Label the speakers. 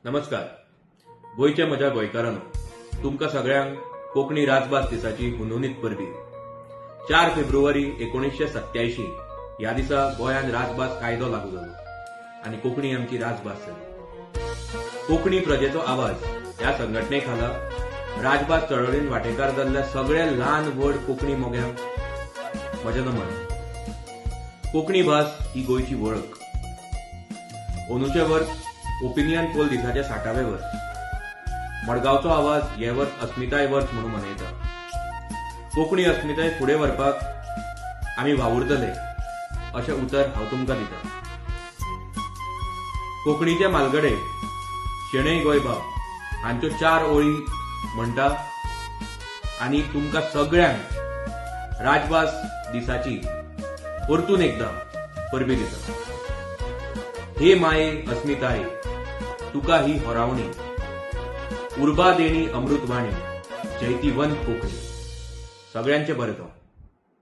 Speaker 1: नमस्कार. गोयच्या म्हज्या गोंयकारांनो, तुमकां सगळ्यांक कोंकणी राजभास दिसाची हुनहुनीत परबी. 4 फेब्रुवारी 1987 ह्या दिसा गोंयांत राजभास कायदो लागू जालो आनी कोंकणी आमची राजभास जाली. कोंकणी प्रजेचो आवाज ह्या संघटने खाला राजभास चळवळीन वांटेकार जाल्ल्या सगळ्या ल्हान व्हड कोंकणी मोग्यांक म्हजें नमन. कोंकणी भास ही गोंयची वळख. अंदूचें वर्स ओपिनियन पोल दिसाचे 60वें वर्स. मडगांवचो आवाज हे वर्स अस्मिताय वर्स म्हणून मनयता. कोंकणी अस्मिताय फुडें व्हरपाक आमी वावुरतले अशें उतर हांव तुमकां दितां. कोंकणीचे मालगडे शेणै गोंयबाब हांच्यो 4 ओळी म्हणटा आनी तुमकां सगळ्यांक राजभास दिसाची परतून एकदां परबी दिता. हे माये अस्मिताये, तुका ही होरावणी, उर्बा देणी अमृतवाणी, जैतिवंत कोंकणी. सगळ्यांचे बरें जावं.